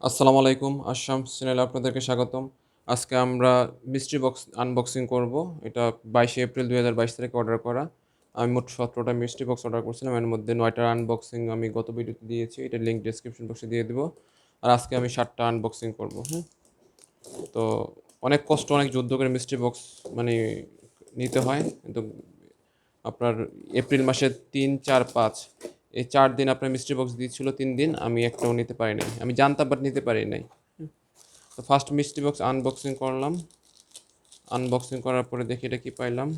আসসালামু আলাইকুম আশাম চ্যানেলে আপনাদেরকে স্বাগতম। আজকে আমরা মিস্ট্রি বক্স আনবক্সিং করব। এটা 22 এপ্রিল 2022 তারিখে অর্ডার করা। আমি মোট 17টা মিস্ট্রি বক্স অর্ডার করছিলাম। এর মধ্যে 9টার আনবক্সিং আমি গত ভিডিওতে দিয়েছি। এটার লিঙ্ক ডেসক্রিপশন বক্সে দিয়ে দিব। আর আজকে আমি 7টা আনবক্সিং করব। হ্যাঁ, তো অনেক কষ্ট অনেক যুদ্ধ করে মিস্ট্রি বক্স মানে নিতে হয়, কিন্তু আপনার এপ্রিল মাসের 3, 4, 5 এই 4 দিন আপনার মিস্ট্রি বক্স দিয়েছিল। 3 দিন আমি একটাও নিতে পারি নাই। আমি জানতাম বাট নিতে পারি নাই। তো ফার্স্ট মিস্ট্রি বক্স আনবক্সিং করলাম। আনবক্সিং করার পরে দেখি এটা কি পাইলাম।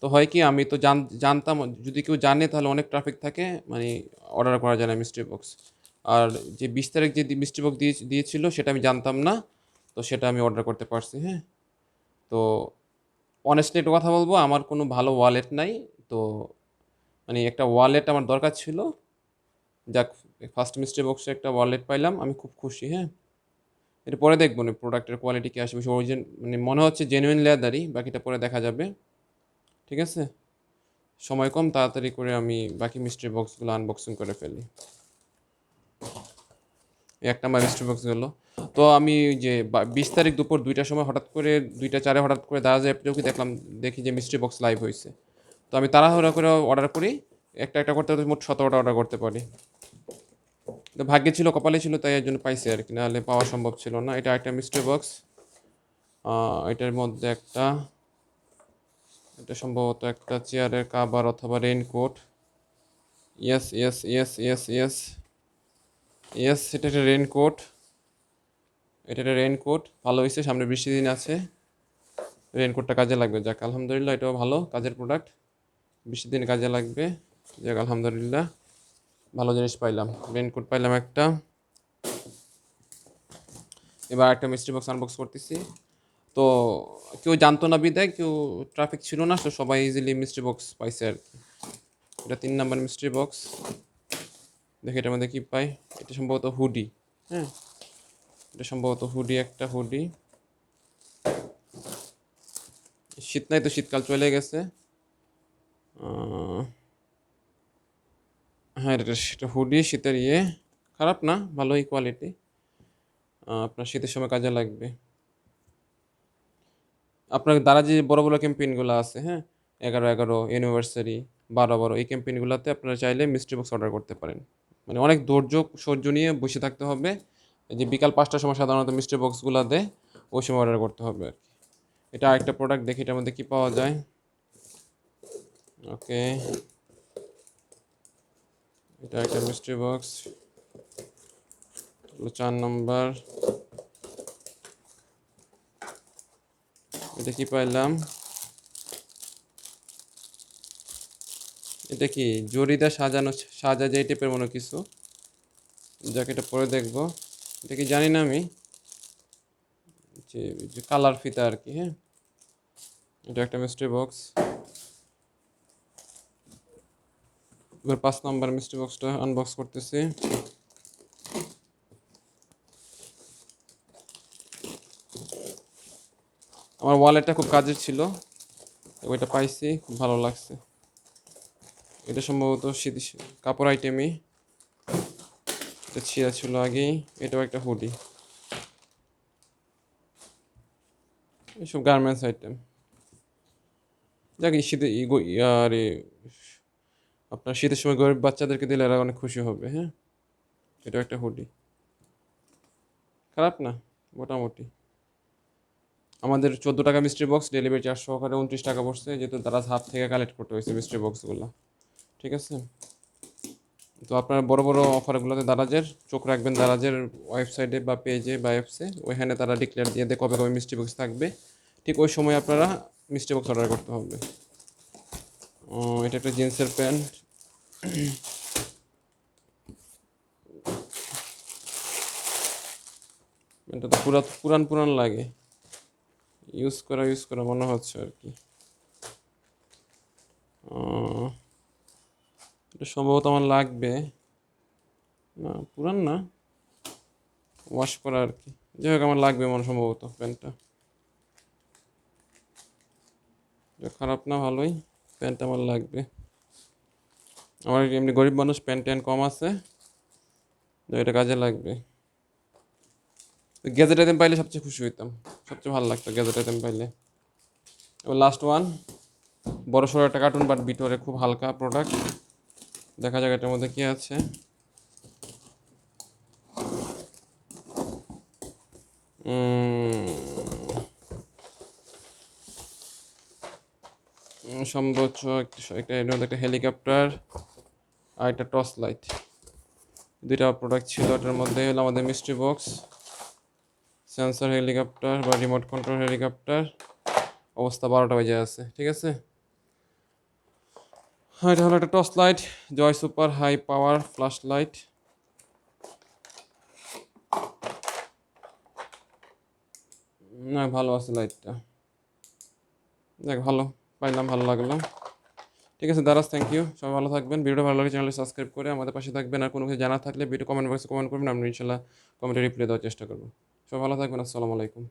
তো হয় কি, আমি তো জানতাম যদি কেউ জানে তাহলে অনেক ট্রাফিক থাকে, মানে অর্ডার করা যায় না মিস্ট্রি বক্স। আর যে 20 তারিখ যে মিস্ট্রি বক্স দিয়েছিল সেটা আমি জানতাম না, তো সেটা আমি অর্ডার করতে পারছি। হ্যাঁ, তো অনেস্টলি একটা কথা বলবো, আমার কোনো ভালো ওয়ালেট নাই। তো মানে একটা ওয়ালেট আমার দরকার ছিল। যাক, ফার্স্ট মিস্ট্রি বক্সে একটা ওয়ালেট পাইলাম, আমি খুব খুশি। হ্যাঁ, এটা পরে দেখবো না প্রোডাক্টের কোয়ালিটি কি আসবে, অরিজিন মানে মনে হচ্ছে জেনুইন লেদারই, বাকিটা পরে দেখা যাবে। ঠিক আছে, সময় কম, তাড়াতাড়ি করে আমি বাকি মিস্ট্রি বক্সগুলো আনবক্সিং করে ফেলি। এই একটা আমার মিস্ট্রি বক্স গেলো। তো আমি যে 20 তারিখ দুপুর 2টার সময় হঠাৎ করে 2টা 4-এ হঠাৎ করে দারাজ অ্যাপেও কি দেখলাম, দেখি যে মিস্ট্রি বক্স লাইভ হয়েছে। তো আমি তাড়াহুড়া করে অর্ডার করি। একটা একটা করতে করতে মোট 17টা অর্ডার করতে পারি। তো ভাগ্যে ছিল, কপালে ছিল, তাই এর জন্য পাইছি আর কি, নাহলে পাওয়া সম্ভব ছিল না। এটা একটা মিস্ট্রি বক্স। এটার মধ্যে এটা সম্ভবত একটা চেয়ারের কাভার অথবা raincoat. Yes yes yes yes yes yes, এটা একটা রেইনকোট। এটা একটা রেইনকোট, ভালো হয়েছে, সামনে বৃষ্টি দিন আছে, রেইনকোটটা কাজে লাগবে। যাক আলহামদুলিল্লাহ, এটাও ভালো কাজের প্রোডাক্ট, বৃষ্টির দিন কাজে লাগবে। যাক আলহামদুলিল্লাহ, ভালো জিনিস পাইলাম, রেইনকোট পাইলাম একটা। এবার একটা মিস্ট্রি বক্স আনবক্স করতেছি। তো কেউ জানতো না বিদায়, কেউ ট্রাফিক ছিল না, তো সবাই ইজিলি মিস্ট্রি বক্স পাইছে আর কি। এটা 3 নাম্বার মিস্ট্রি বক্স। দেখি এটার মধ্যে কি পাই। এটা সম্ভবত হুডি। হ্যাঁ, এটা সম্ভবত হুডি, একটা হুডি। শীত নাই তো, শীতকাল চলে গেছে। হ্যাঁ, এটা হুডি, শীতের ইয়ে, খারাপ না, ভালোই কোয়ালিটি। আপনার শীতের সময় কাজে লাগবে। আপনার দ্বারা যে বড় বড় ক্যাম্পেইনগুলো আছে, হ্যাঁ, 11/11 ইউনিভার্সারি, 12/12, এই ক্যাম্পেইনগুলোতে আপনারা চাইলে মিস্ট্রি বক্স অর্ডার করতে পারেন। মানে অনেক ধৈর্য সহ্য নিয়ে বসে থাকতে হবে। এই যে বিকাল 5টার সময় সাধারণত মিস্ট্রি বক্সগুলো দেয়, ওই সময় অর্ডার করতে হবে আর কি। এটা আরেকটা প্রোডাক্ট, দেখি এটার মধ্যে কী পাওয়া যায়। ওকে, এটা একটা মিস্ট্রি বক্স, 4 নম্বর। এটা কি পাইলাম, এটা কি জরিদা সাজানো, সাজা যায় টাইপের মনে কিছু। যাকে এটা পরে দেখবো। এটা কি জানি না আমি, যে যে কালার ফিতা আর কি। হ্যাঁ, এটা একটা মিস্ট্রি বক্স। এবার 5 নম্বর মিস্ট্রি বক্সটা আনবক্স করতেছি। আমার ওয়ালেটটা খুব কাজের ছিল, ওইটা পাইছি, খুব ভালো লাগছে। এটা সম্ভবত শীত কাপড় আইটেমই, এটা ছিঁড়া ছিল আগেই। এটাও একটা হুডি, এইসব গার্মেন্টস আইটেম। যাক, এই শীতে আরে আপনার শীতের সময় গরিব বাচ্চাদেরকে দিলে এরা অনেক খুশি হবে। হ্যাঁ, এটাও একটা হুডি, খারাপ না, মোটামুটি। আমাদের 14 টাকা মিস্ট্রি বক্স, ডেলিভারি চার্জ সহকারে 29 টাকা পড়ছে, যেহেতু তারা হাত থেকে কালেক্ট করতে হয়েছে মিস্ট্রি বক্সগুলো। ঠিক আছে, তো আপনার বড় বড় অফারগুলোতে দারাজের চোখ রাখবেন, দারাজের ওয়েবসাইটে বা পেজে বা অ্যাপসে, ওইখানে তারা ডিক্লেয়ার দিয়ে দেয় কবে কবে মিস্ট্রি বক্স থাকবে। ঠিক ওই সময় আপনারা মিস্ট্রি বক্স অর্ডার করতে হবে। এটা একটা জিন্সের প্যান্ট। এটা তো পুরান পুরান লাগে, ইউজ করা মনে হচ্ছে আর কি। এটা সম্ভবত আমার লাগবে না, পুরান না, ওয়াশ করা আর কি। যাই হোক, আমার লাগবে মনে সম্ভবত প্যান্টটা। খারাপ না, ভালোই, প্যান্টটা আমার লাগবে। আমার এমনি গরিব মানুষ, প্যান্ট ট্যান্ট কম আছে, তো এটা কাজে লাগবে। গ্যাজেট আইটেম পাইলে সবচেয়ে খুশি হইতাম, সবচেয়ে ভালো লাগতো গ্যাজেট আইটেম পাইলে। এবার লাস্ট ওয়ান, বড় সড়ো একটা কার্টুন বাট ভিতরে খুব হালকা প্রোডাক্ট। দেখা যাক এটার মধ্যে কি আছে। সম্ভবত একটা এর মধ্যে একটা হেলিকপ্টার আর একটা টর্চ লাইট, দুইটা প্রোডাক্ট ছিল। এটার মধ্যে হলো আমাদের মিস্ট্রি বক্স, সেন্সর হেলিকপ্টার বা রিমোট কন্ট্রোল হেলিকপ্টার। অবস্থা 12টা বাজে আছে, ঠিক আছে। হ্যাঁ, এটা হলো একটা torch light, Joy super high power flash light. না, ভালো আছে লাইটটা, দেখ ভালো পাইলাম, ভালো লাগলো। ঠিক আছে দারাজ, থ্যাংক ইউ। সবাই ভালো থাকবেন। ভিডিও ভালো লাগে চ্যানেলটি সাবস্ক্রাইব করে আমাদের পাশে থাকবেন। আর কোনো কিছু জানা থাকলে ভিডিও কমেন্ট বক্সে কমেন্ট করবেন, আমরা ইনশাল্লাহ কমেন্টে রিপ্লাই দেওয়ার চেষ্টা করবো। সবাই ভালো থাকবেন, আসসালামু আলাইকুম।